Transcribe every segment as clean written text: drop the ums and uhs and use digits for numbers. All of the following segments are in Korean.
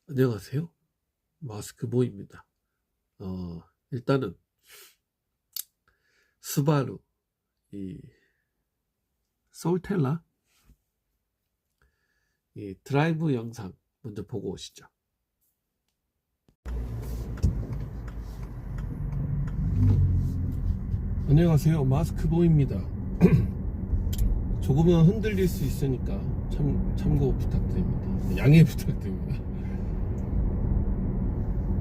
안녕하세요. 마스크보이입니다. 일단은 스바루 이 소울텔라 이 드라이브 영상 먼저 보고 오시죠. 안녕하세요. 마스크보이입니다. 조금은 흔들릴 수 있으니까 참고 부탁드립니다. 양해 부탁드립니다.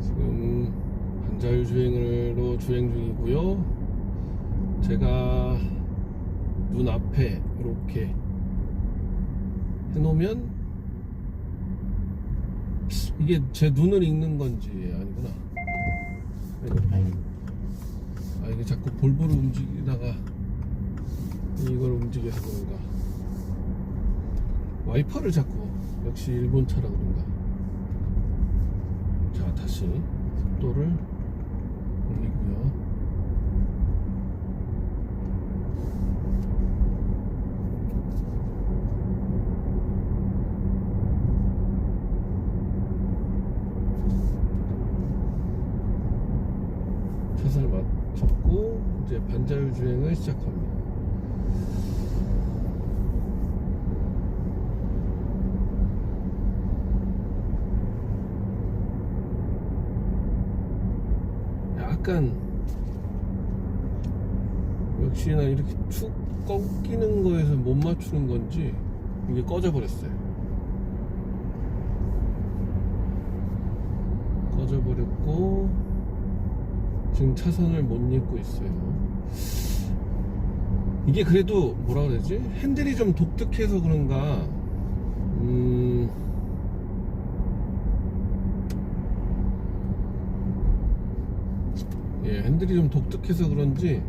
지금 반자율주행으로 주행 중이고요. 제가 눈앞에 이렇게 해놓으면 이게 제 눈을 읽는 건지 아니구나. 이게 자꾸 볼보를 움직이다가 이걸 움직여서 그런가. 와이퍼를 자꾸 역시 일본 차라 그런가. 자, 다시 속도를 올리고요. 차선을 맞췄고 이제 반자율 주행을 시작합니다. 약간 역시나 이렇게 툭 꺾이는 거에서 못 맞추는 건지 이게 꺼져 버렸어요. 꺼져 버렸고 지금 차선을 못 읽고 있어요. 이게 그래도 뭐라 그러지? 핸들이 좀 독특해서 그런가. 예, 핸들이 좀 독특해서 그런지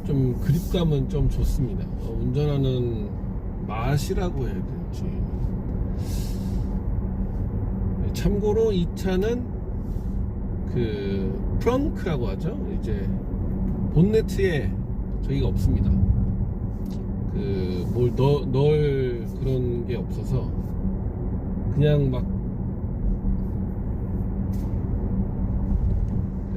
좀 그립감은 좀 좋습니다. 운전하는 맛이라고 해야 될지. 참고로 이 차는 그 트렁크라고 하죠. 이제 본네트에 저기가 없습니다. 그 뭘 넣을 그런 게 없어서 그냥 막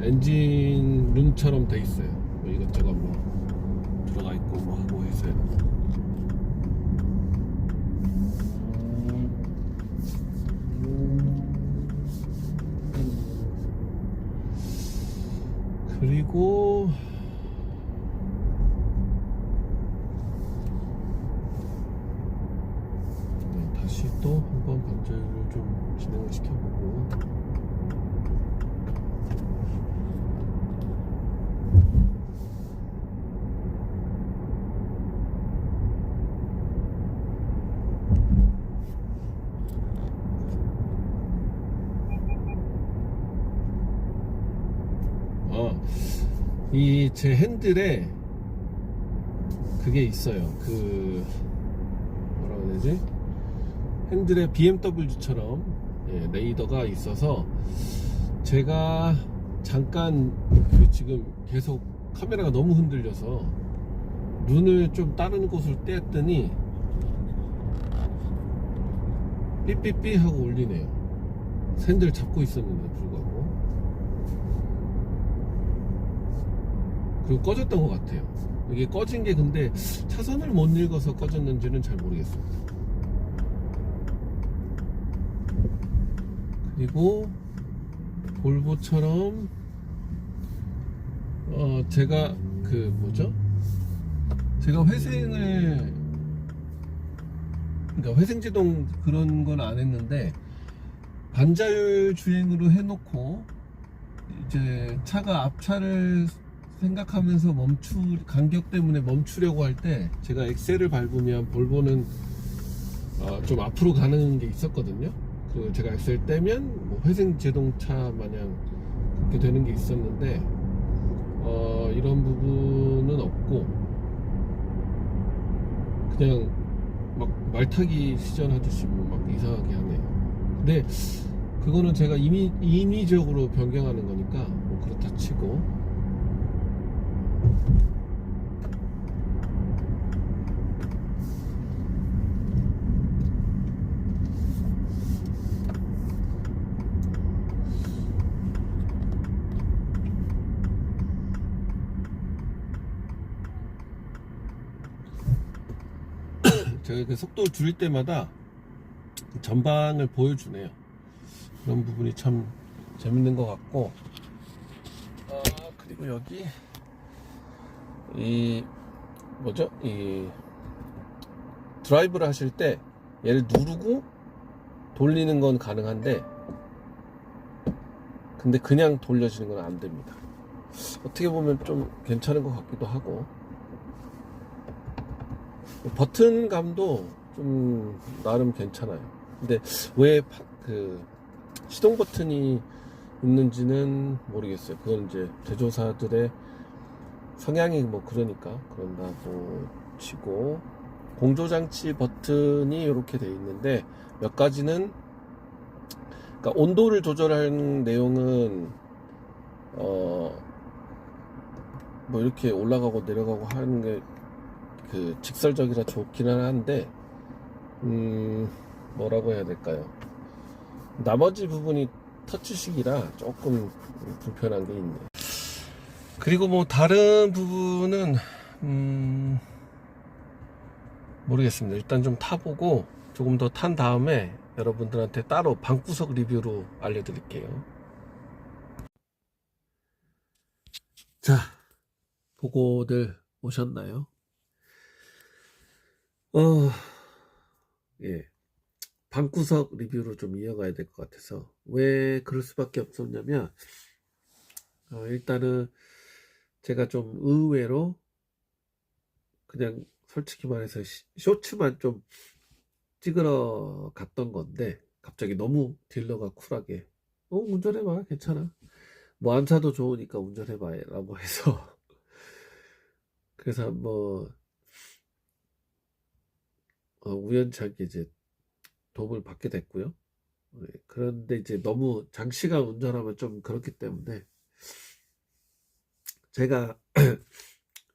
엔진 룸처럼 돼 있어요. 뭐 이것저것 뭐 들어가 있고 뭐 하고 해서요. 그리고 다시 또 한번 반자율을 좀 진행을 시켜보고. 이 제 핸들에 그게 있어요. 그 뭐라 그래야 되지? 핸들에 BMW처럼 레이더가 있어서 제가 잠깐 지금 계속 카메라가 너무 흔들려서 눈을 좀 다른 곳으로 떼었더니 삐삐삐 하고 울리네요. 핸들 잡고 있었는데 불구하고. 그리고 꺼졌던 것 같아요. 이게 꺼진 게 근데 차선을 못 읽어서 꺼졌는지는 잘 모르겠습니다. 그리고 볼보처럼 제가 그 뭐죠? 제가 회생을 그러니까 회생제동 그런 건 안 했는데 반자율 주행으로 해놓고 이제 차가 앞차를 생각하면서 간격 때문에 멈추려고 할 때 제가 엑셀을 밟으면 볼보는 좀 앞으로 가는 게 있었거든요. 그 제가 엑셀 떼면 뭐 회생 제동차 마냥 그렇게 되는 게 있었는데 이런 부분은 없고 그냥 막 말타기 시전하듯이 막 이상하게 하네요. 근데 그거는 제가 인위적으로 변경하는 거니까 뭐 그렇다 치고. 제가 그 속도를 줄일 때마다 전방을 보여주네요. 그런 부분이 참 재밌는 것 같고, 그리고 여기 이 뭐죠? 이 드라이브를 하실 때 얘를 누르고 돌리는 건 가능한데, 근데 그냥 돌려지는 건 안 됩니다. 어떻게 보면 좀 괜찮은 것 같기도 하고, 버튼감도 좀 나름 괜찮아요. 근데 왜 그 시동 버튼이 있는지는 모르겠어요. 그건 이제 제조사들의 성향이 뭐 그러니까 그런다고 치고, 공조장치 버튼이 이렇게 돼 있는데, 몇 가지는, 그러니까 온도를 조절하는 내용은 뭐 이렇게 올라가고 내려가고 하는 게 그 직설적이라 좋기는 한데, 뭐라고 해야 될까요? 나머지 부분이 터치식이라 조금 불편한 게 있네요. 그리고 뭐 다른 부분은 모르겠습니다. 일단 좀 타보고 조금 더 탄 다음에 여러분들한테 따로 방구석 리뷰로 알려드릴게요. 자, 보고들 오셨나요? 예. 방구석 리뷰로 좀 이어가야 될 것 같아서. 왜 그럴 수밖에 없었냐면, 일단은 제가 좀 의외로 그냥 솔직히 말해서 쇼츠만 좀 찍으러 갔던 건데, 갑자기 너무 딜러가 쿨하게 운전해봐, 괜찮아, 뭐 안 사도 좋으니까 운전해봐 라고 해서 그래서 뭐 우연찮게 이제 도움을 받게 됐고요. 네, 그런데 이제 너무 장시간 운전하면 좀 그렇기 때문에 제가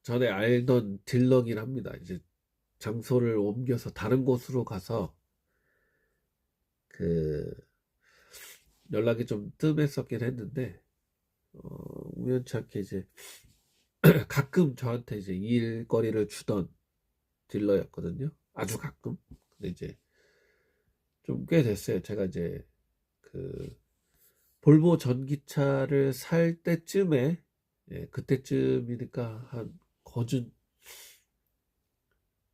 전에 알던 딜러긴 합니다. 이제 장소를 옮겨서 다른 곳으로 가서 그 연락이 좀 뜸했었긴 했는데, 우연찮게 이제 가끔 저한테 이제 일거리를 주던 딜러였거든요. 아주 가끔. 근데 이제 좀 꽤 됐어요. 제가 이제 그 볼보 전기차를 살 때쯤에, 예, 그때쯤이니까 한 거진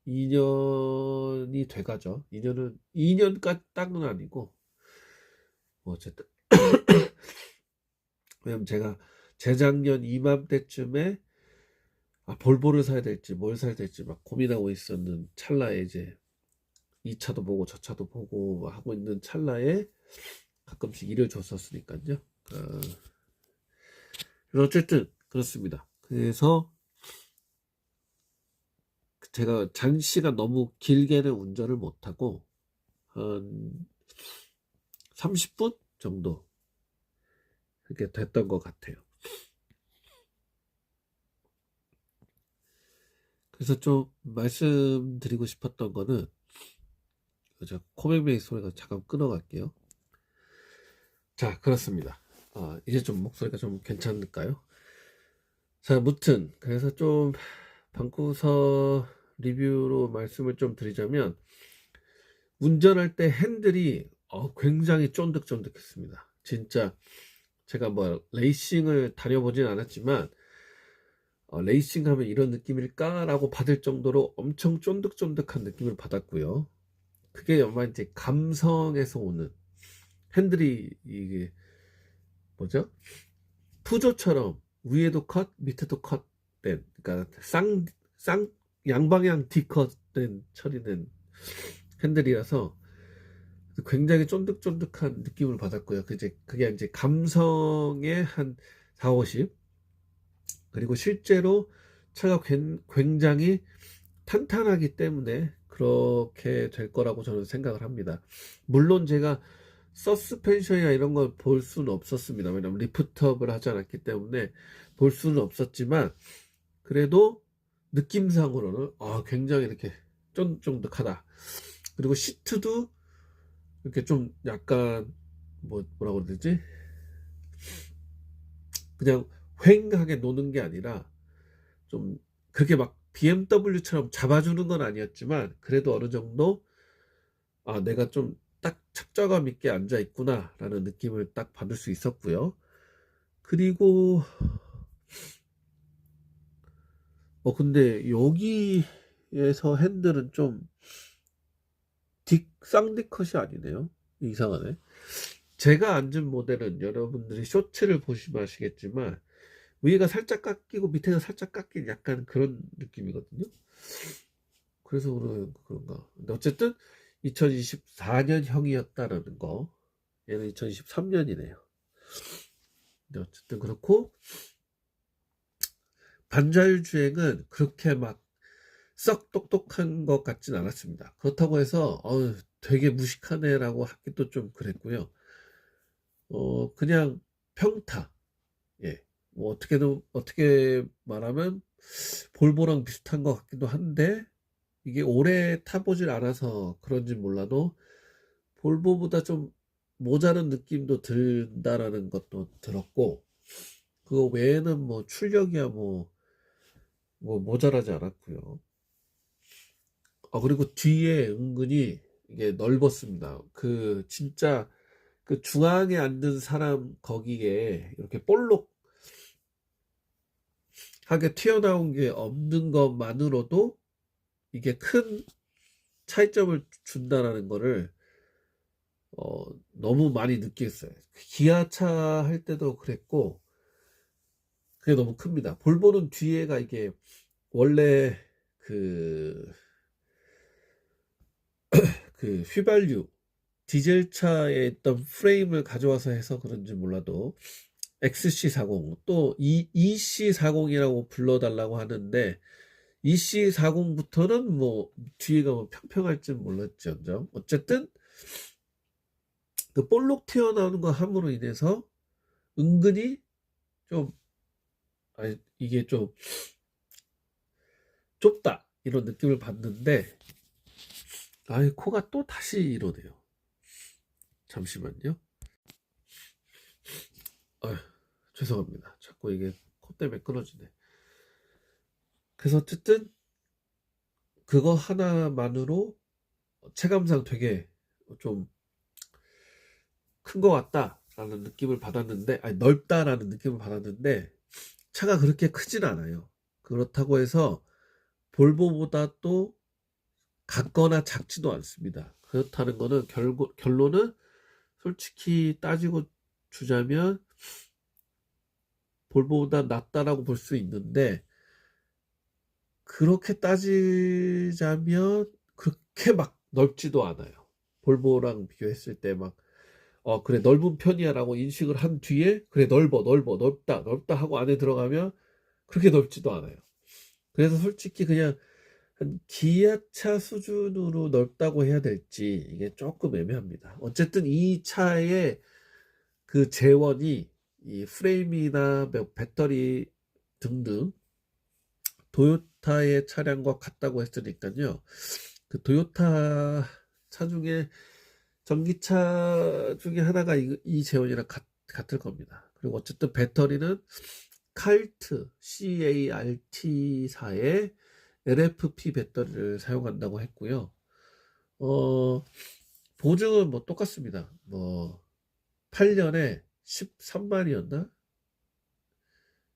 2년이 돼가죠. 2년까지 딱은 아니고, 뭐 어쨌든 왜냐면 제가 재작년 이맘때쯤에 볼보를 사야 될지 뭘 사야 될지 막 고민하고 있었는 찰나에, 이제 이 차도 보고 저 차도 보고 하고 있는 찰나에 가끔씩 일을 줬었으니까요. 어쨌든 그렇습니다. 그래서 제가 장시간 너무 길게는 운전을 못하고 한 30분 정도 그렇게 됐던 것 같아요. 그래서 좀 말씀드리고 싶었던 거는, 저 코맹맹이 소리가 잠깐 끊어갈게요. 자, 그렇습니다. 이제 좀 목소리가 좀 괜찮을까요? 자, 무튼 그래서 좀 방구석 리뷰로 말씀을 좀 드리자면, 운전할 때 핸들이 굉장히 쫀득쫀득했습니다. 진짜 제가 뭐 레이싱을 다녀보진 않았지만 레이싱 하면 이런 느낌일까? 라고 받을 정도로 엄청 쫀득쫀득한 느낌을 받았고요. 그게 아마 이제 감성에서 오는, 핸들이 이게 뭐죠? 푸조처럼 위에도 컷, 밑에도 컷된, 그러니까 쌍 양방향 D컷된 처리된 핸들이라서 굉장히 쫀득쫀득한 느낌을 받았고요. 그게 이제 감성의 한 4, 50. 그리고 실제로 차가 굉장히 탄탄하기 때문에 그렇게 될 거라고 저는 생각을 합니다. 물론 제가 서스펜션이나 이런 걸 볼 수는 없었습니다. 왜냐면 리프트업을 하지 않았기 때문에 볼 수는 없었지만, 그래도 느낌상으로는 굉장히 이렇게 쫀쫀득하다. 그리고 시트도 이렇게 좀 약간 뭐라고 그래야 되지? 그냥 휑하게 노는 게 아니라 좀 그렇게 막 BMW처럼 잡아주는 건 아니었지만 그래도 어느 정도 내가 좀 딱 착좌감 있게 앉아 있구나 라는 느낌을 딱 받을 수 있었고요. 그리고 근데 여기에서 핸들은 좀 쌍디컷이 아니네요. 이상하네. 제가 앉은 모델은 여러분들이 쇼츠를 보시면 아시겠지만 위에가 살짝 깎이고 밑에가 살짝 깎인 약간 그런 느낌이거든요. 그래서 그런가. 근데 어쨌든 2024년형이었다라는 거. 얘는 2023년이네요. 근데 어쨌든 그렇고 반자율 주행은 그렇게 막 썩 똑똑한 것 같진 않았습니다. 그렇다고 해서 되게 무식하네라고 하기도 좀 그랬고요. 그냥 평타. 예. 뭐 어떻게 말하면 볼보랑 비슷한 것 같기도 한데 이게 오래 타보질 않아서 그런지 몰라도 볼보보다 좀 모자란 느낌도 든다라는 것도 들었고 그거 외에는 뭐 출력이야 뭐 모자라지 않았고요. 그리고 뒤에 은근히 이게 넓었습니다. 진짜 그 중앙에 앉는 사람 거기에 이렇게 볼록하게 튀어나온 게 없는 것만으로도 이게 큰 차이점을 준다라는 거를 너무 많이 느꼈어요. 기아차 할 때도 그랬고 그게 너무 큽니다. 볼보는 뒤에가 이게 원래 그 휘발유 디젤차에 있던 프레임을 가져와서 해서 그런지 몰라도 XC40 또 EC40이라고 불러달라고 하는데 EC40부터는 뭐 뒤에가 뭐 평평할지 몰랐지언정 어쨌든 그 볼록 튀어나오는 거 함으로 인해서 은근히 좀 이게 좀 좁다 이런 느낌을 받는데 코가 또 다시 이러네요. 잠시만요. 죄송합니다. 자꾸 이게 코 때문에 끊어지네. 그래서 어쨌든 그거 하나만으로 체감상 되게 좀 큰 것 같다라는 느낌을 받았는데 넓다라는 느낌을 받았는데 차가 그렇게 크진 않아요. 그렇다고 해서 볼보보다 또 같거나 작지도 않습니다. 그렇다는 거는 결론은 솔직히 따지고 주자면 볼보보다 낫다라고 볼 수 있는데 그렇게 따지자면 그렇게 막 넓지도 않아요. 볼보랑 비교했을 때 막 그래 넓은 편이야 라고 인식을 한 뒤에 그래 넓다 하고 안에 들어가면 그렇게 넓지도 않아요. 그래서 솔직히 그냥 한 기아차 수준으로 넓다고 해야 될지 이게 조금 애매합니다. 어쨌든 이 차의 그 재원이 이 프레임이나 배터리 등등 도요타의 차량과 같다고 했으니까요. 그 도요타 차 중에 전기차 중에 하나가 이 재원이랑 같을 겁니다. 그리고 어쨌든 배터리는 칼트 CART사의 LFP 배터리를 사용한다고 했고요. 보증은 뭐 똑같습니다. 8년에 13만이었나?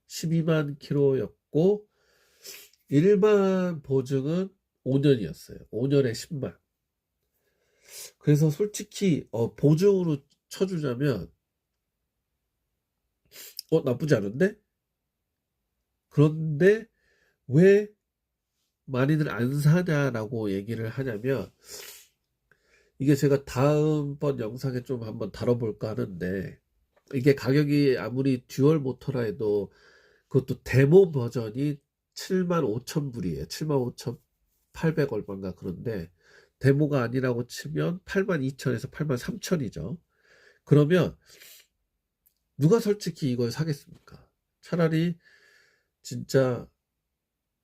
12만 킬로였고 일반 보증은 5년이었어요. 5년에 10만. 그래서 솔직히 보증으로 쳐주자면 나쁘지 않은데? 그런데 왜 많이들 안 사냐라고 얘기를 하냐면 이게 제가 다음번 영상에 좀 한번 다뤄볼까 하는데 이게 가격이 아무리 듀얼 모터라 해도 그것도 데모 버전이 75,000불이에요. 75,800 얼마인가 그런데 데모가 아니라고 치면 82,000에서 83,000이죠. 그러면 누가 솔직히 이걸 사겠습니까? 차라리 진짜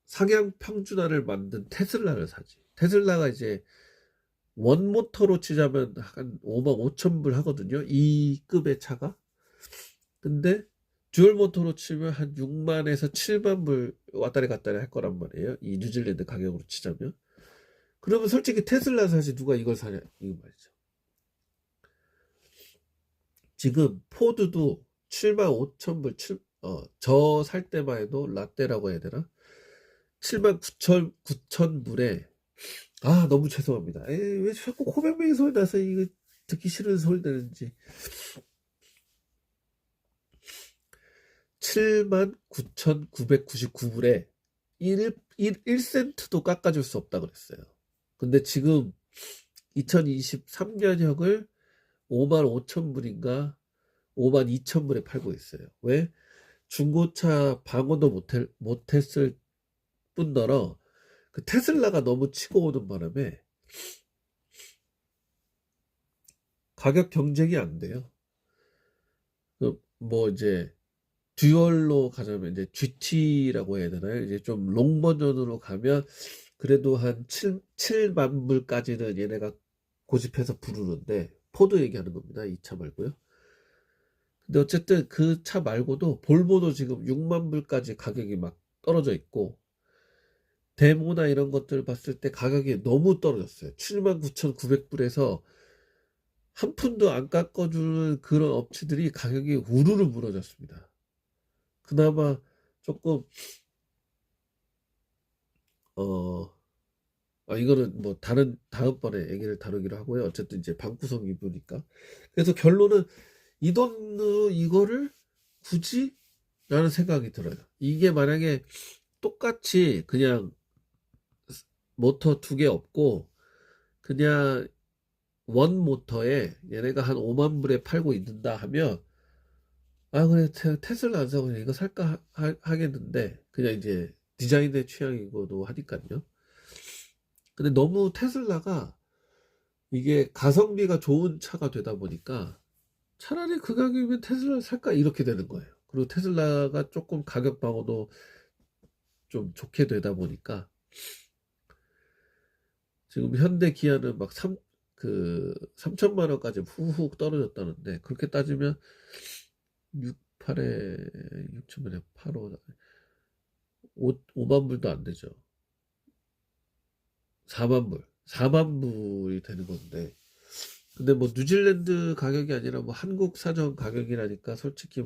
상향 평준화를 만든 테슬라를 사지. 테슬라가 이제 원모터로 치자면 한 55,000불 하거든요. 이 급의 차가. 근데 듀얼 모터로 치면 한 6만에서 7만 불 왔다리 갔다리 할 거란 말이에요. 이 뉴질랜드 가격으로 치자면. 그러면 솔직히 테슬라 사지 누가 이걸 사냐 이거 말이죠. 지금 포드도 7만 5천 불, 저 살 때만 해도 라떼라고 해야 되나? 7만 9천 불에 너무 죄송합니다. 왜 자꾸 코맹맹이 소리 나서 이거 듣기 싫은 소리 내는지. 79,999불에 1센트도 깎아줄 수 없다 그랬어요. 근데 지금 2023년형을 5만 5천 불인가 5만 2천 불에 팔고 있어요. 왜? 중고차 방어도 못했을 뿐더러 그 테슬라가 너무 치고 오는 바람에 가격 경쟁이 안 돼요. 뭐 이제 듀얼로 가자면 이제 GT라고 해야 되나요? 이제 좀 롱 버전으로 가면 그래도 한 7만 불까지는 얘네가 고집해서 부르는데 포드 얘기하는 겁니다. 이 차 말고요. 근데 어쨌든 그 차 말고도 볼보도 지금 6만 불까지 가격이 막 떨어져 있고 데모나 이런 것들을 봤을 때 가격이 너무 떨어졌어요. 79,900불에서 한 푼도 안 깎아주는 그런 업체들이 가격이 우르르 무너졌습니다. 그나마 조금 이거는 뭐 다음번에 얘기를 다루기로 하고요. 어쨌든 이제 방구석 이부니까. 그래서 결론은 이 돈으로 이거를 굳이? 라는 생각이 들어요. 이게 만약에 똑같이 그냥 모터 2개 없고 그냥 원 모터에 얘네가 한 5만 불에 팔고 있는다 하면 그래 테슬라 안 사고 그냥 이거 살까 하겠는데 그냥 이제 디자인의 취향이고도 하니까요. 근데 너무 테슬라가 이게 가성비가 좋은 차가 되다 보니까 차라리 그 가격이면 테슬라 살까 이렇게 되는 거예요. 그리고 테슬라가 조금 가격 방어도 좀 좋게 되다 보니까 지금 현대 기아는 막 3천만 원까지 훅훅 떨어졌다는데 그렇게 따지면 8에 6천만에 8호 5만 불도 안 되죠. 4만 불이 되는 건데 근데 뭐 뉴질랜드 가격이 아니라 뭐 한국 사정 가격이라니까 솔직히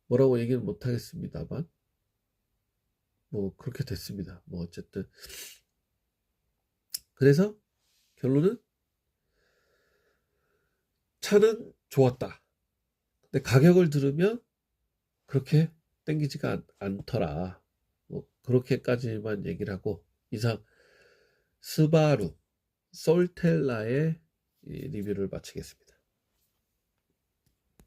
뭐라고 얘기는 못 하겠습니다만 뭐 그렇게 됐습니다. 뭐 어쨌든 그래서 결론은 차는 좋았다. 근데 가격을 들으면 그렇게 땡기지가 않더라. 뭐 그렇게까지만 얘기를 하고 이상 스바루 솔텔라의 리뷰를 마치겠습니다.